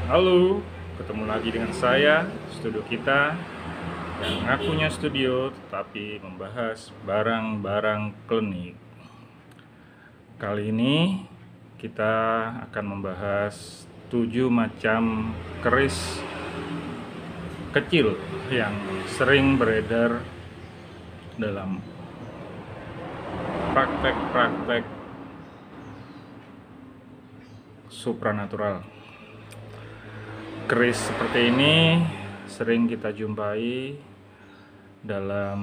Halo, ketemu lagi dengan saya, studio kita yang ngakunya studio tetapi membahas barang-barang klinik. Kali ini kita akan membahas 7 macam keris kecil yang sering beredar dalam praktek-praktek supranatural. Keris seperti ini sering kita jumpai dalam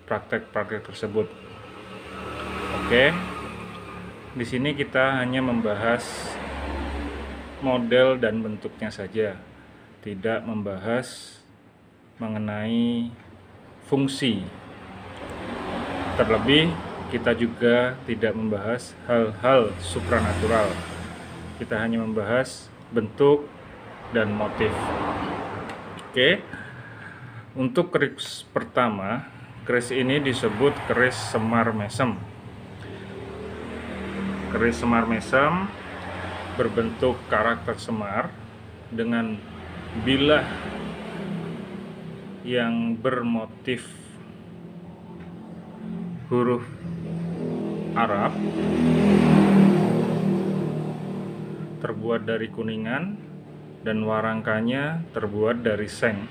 praktek-praktek tersebut. Oke, di sini kita hanya membahas model dan bentuknya saja, tidak membahas mengenai fungsi. Terlebih, kita juga tidak membahas hal-hal supranatural. Kita hanya membahas bentuk dan motif. Oke. Untuk keris pertama, keris ini disebut keris semar mesem. Keris semar mesem berbentuk karakter semar dengan bilah yang bermotif huruf Arab, terbuat dari kuningan, dan warangkanya terbuat dari seng.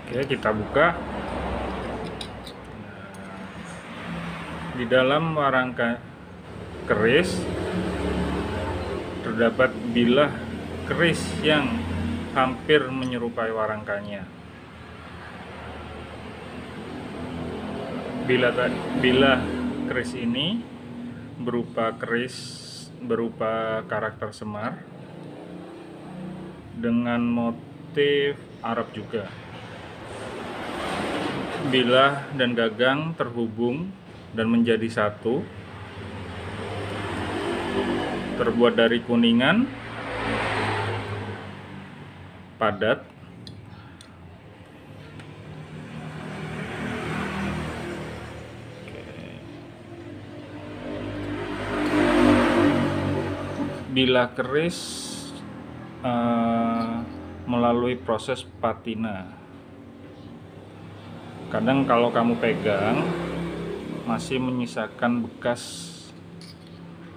Oke, kita buka. Di dalam warangka keris terdapat bilah keris yang hampir menyerupai warangkanya. Bilah keris ini berupa karakter semar dengan motif Arab juga. Bilah dan gagang terhubung dan menjadi satu, terbuat dari kuningan padat. Bilah keris melalui proses patina. Kadang kalau kamu pegang masih menyisakan bekas.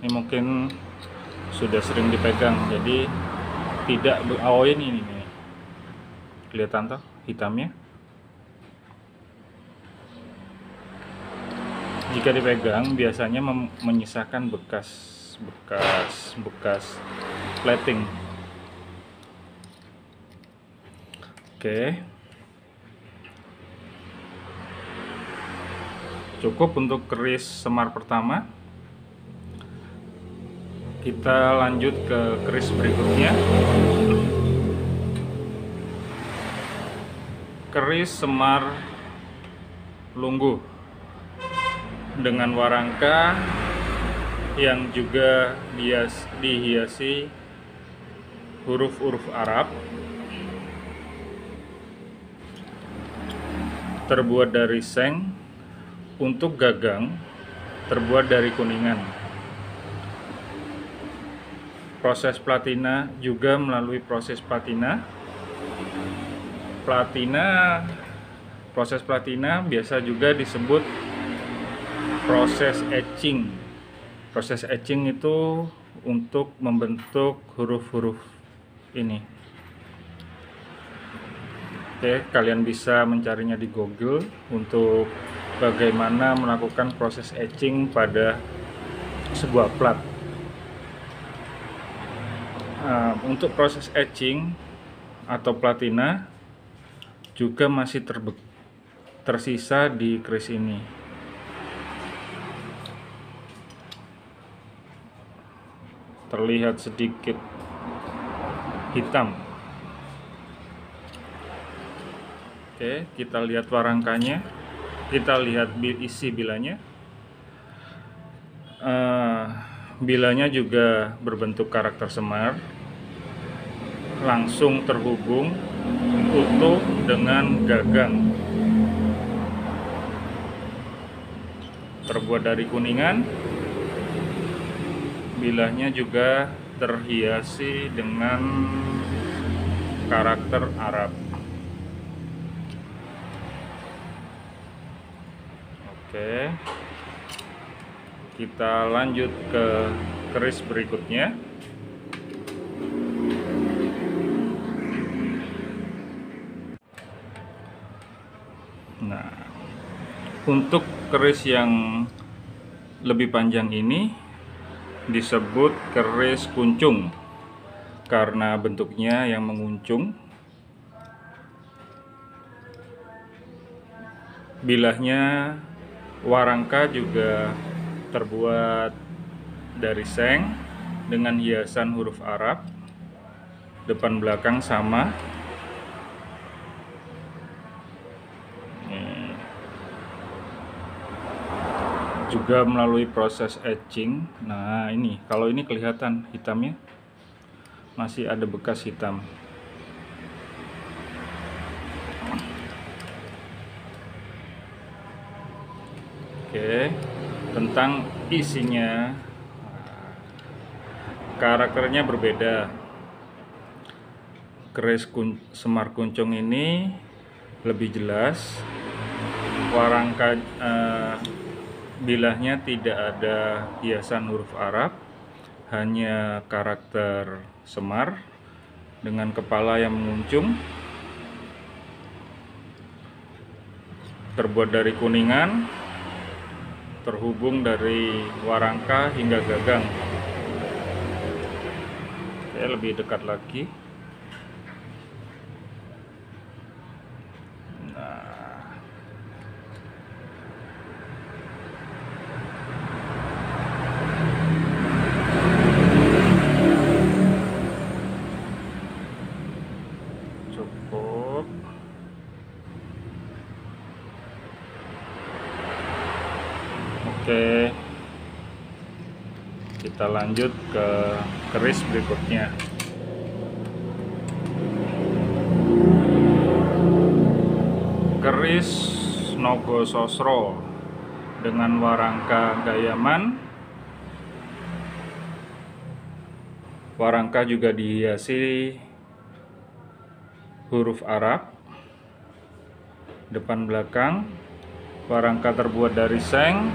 Ini mungkin sudah sering dipegang, jadi tidak ini nih. Kelihatan toh hitamnya? Jika dipegang biasanya menyisakan bekas plating. Oke. Cukup untuk keris semar pertama. Kita lanjut ke keris berikutnya. Keris semar lungguh dengan warangka yang juga dihiasi huruf-huruf Arab, terbuat dari seng. Untuk gagang terbuat dari kuningan. Proses platina juga melalui proses patina. Proses platina biasa juga disebut proses etching. Proses etching itu untuk membentuk huruf-huruf ini. Oke, kalian bisa mencarinya di Google untuk bagaimana melakukan proses etching pada sebuah plat. Untuk proses etching atau platina juga masih tersisa di keris ini. Terlihat sedikit hitam. Oke, kita lihat warangkanya. Kita lihat isi bilanya. Bilanya juga berbentuk karakter semar, langsung terhubung utuh dengan gagang. Terbuat dari kuningan, Bilahnya juga terhiasi dengan karakter Arab. Oke, kita lanjut ke keris berikutnya. Nah, untuk keris yang lebih panjang ini disebut keris kuncung karena bentuknya yang menguncung. Bilahnya warangka juga terbuat dari seng dengan hiasan huruf Arab. Depan belakang sama. Juga melalui proses etching. Nah, ini kalau ini kelihatan hitamnya, masih ada bekas hitam. Oke, tentang isinya, karakternya berbeda. Keris Semar Kuncung ini lebih jelas. Warangka bilahnya tidak ada hiasan huruf Arab, hanya karakter Semar dengan kepala yang menguncung. Terbuat dari kuningan, terhubung dari warangka hingga gagang. Oke, lebih dekat lagi. Cukup. Oke, kita lanjut ke keris berikutnya. Keris Nogososro dengan warangka Gayaman. Warangka juga dihiasi huruf Arab. Depan belakang, warangka terbuat dari seng.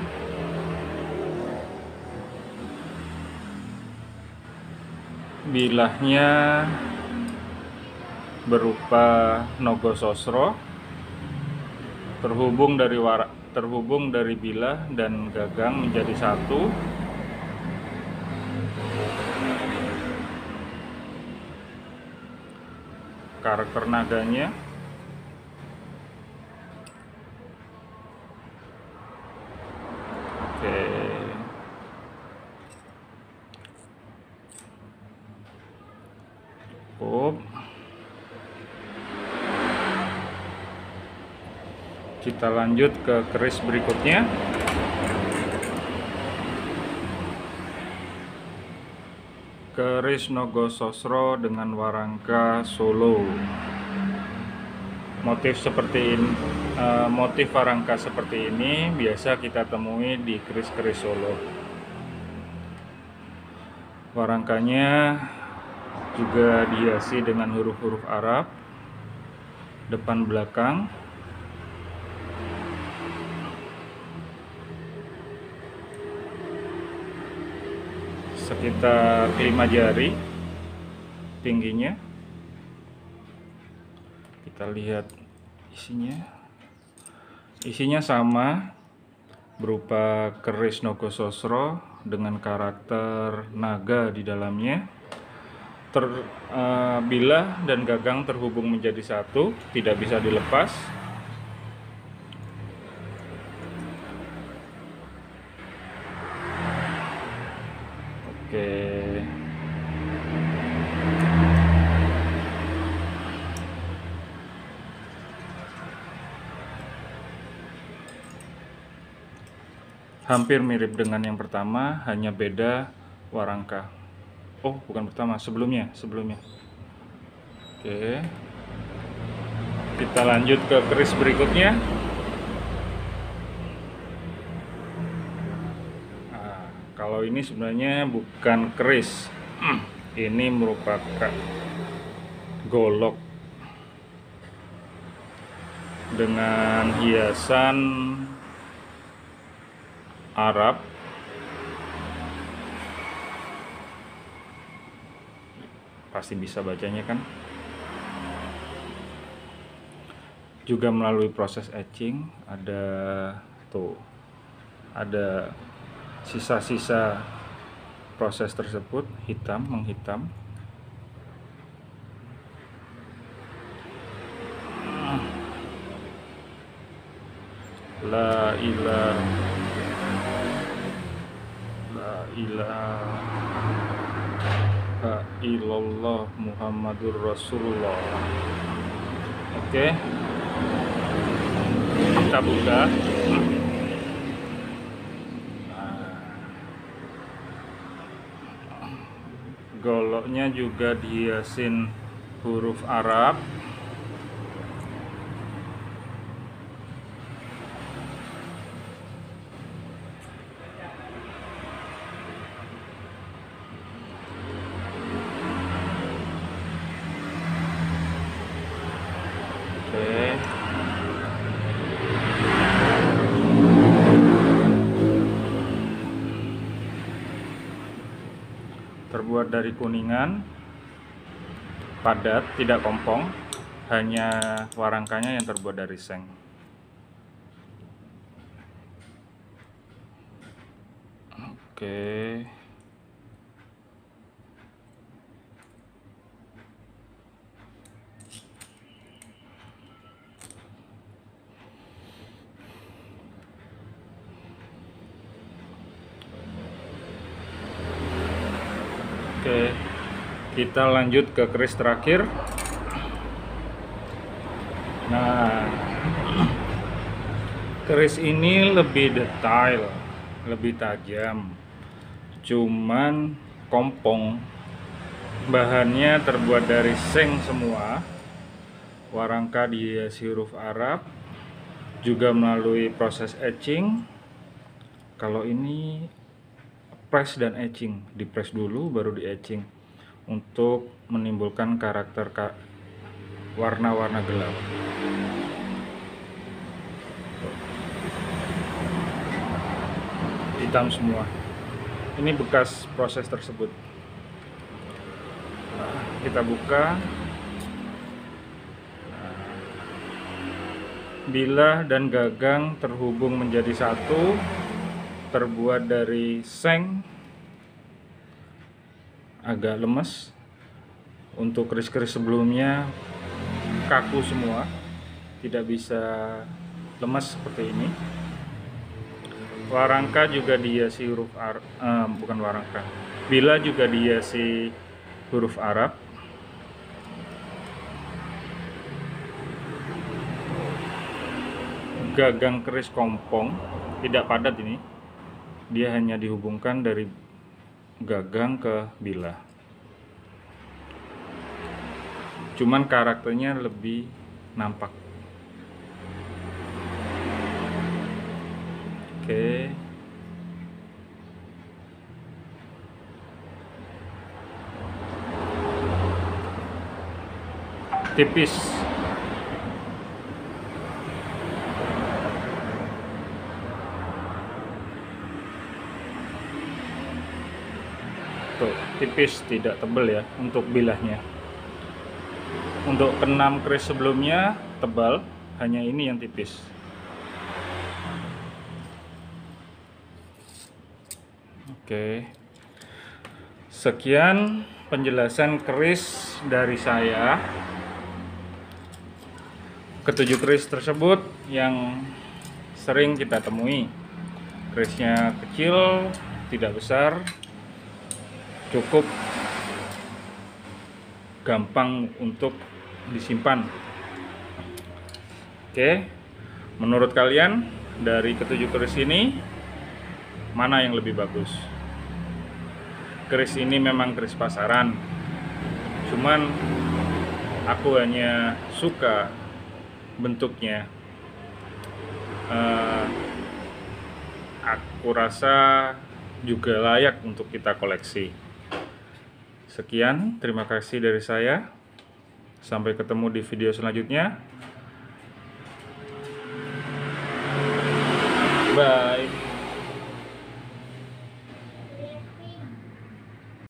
Bilahnya berupa Nogososro, terhubung dari bilah dan gagang menjadi satu. Karakter naganya oke. Cukup. Kita lanjut ke keris berikutnya. Keris Nogososro dengan warangka Solo. Motif warangka seperti ini biasa kita temui di keris-keris Solo. Warangkanya juga dihiasi dengan huruf-huruf Arab. Depan belakang. Sekitar 5 jari tingginya. Kita lihat isinya sama, berupa keris Nogososro dengan karakter naga di dalamnya. Bilah dan gagang terhubung menjadi satu, tidak bisa dilepas. Oke. Hampir mirip dengan yang pertama, hanya beda warangka. Oh, bukan pertama, sebelumnya. Oke. Kita lanjut ke keris berikutnya. Kalau ini sebenarnya bukan keris, ini merupakan golok dengan hiasan Arab. Pasti bisa bacanya kan? Juga melalui proses etching, ada sisa-sisa proses tersebut, menghitam. La ilaha illallah Muhammadur Rasulullah. Oke, kita buka. Goloknya juga dihiasin huruf Arab. Oke. Terbuat dari kuningan, padat, tidak kompong, hanya warangkanya yang terbuat dari seng. Oke. Oke, kita lanjut ke keris terakhir. Nah, keris ini lebih detail, lebih tajam, cuman kompong. Bahannya terbuat dari seng semua, warangka dihiasi huruf Arab, juga melalui proses etching. Kalau ini press dan etching, di press dulu baru di etching untuk menimbulkan karakter warna-warna gelap. Hitam semua. Ini bekas proses tersebut. Nah, kita buka. Bilah dan gagang terhubung menjadi satu, terbuat dari seng, agak lemes. Untuk keris-keris sebelumnya kaku semua, tidak bisa lemas seperti ini. Warangka juga dihiasi huruf Arab, bukan warangka, bilah juga dihiasi huruf Arab. Gagang keris kompong, tidak padat ini. Dia hanya dihubungkan dari gagang ke bilah. Cuman karakternya lebih nampak. Oke. Tipis. Tuh, tipis, tidak tebal ya untuk bilahnya. Untuk keenam keris sebelumnya tebal, hanya ini yang tipis. Oke. Sekian penjelasan keris dari saya. Ketujuh keris tersebut yang sering kita temui. Kerisnya kecil, tidak besar, cukup gampang untuk disimpan. Oke, menurut kalian dari ketujuh keris ini mana yang lebih bagus? Keris ini memang keris pasaran, cuman aku hanya suka bentuknya. Aku rasa juga layak untuk kita koleksi. Sekian, terima kasih dari saya. Sampai ketemu di video selanjutnya. Bye.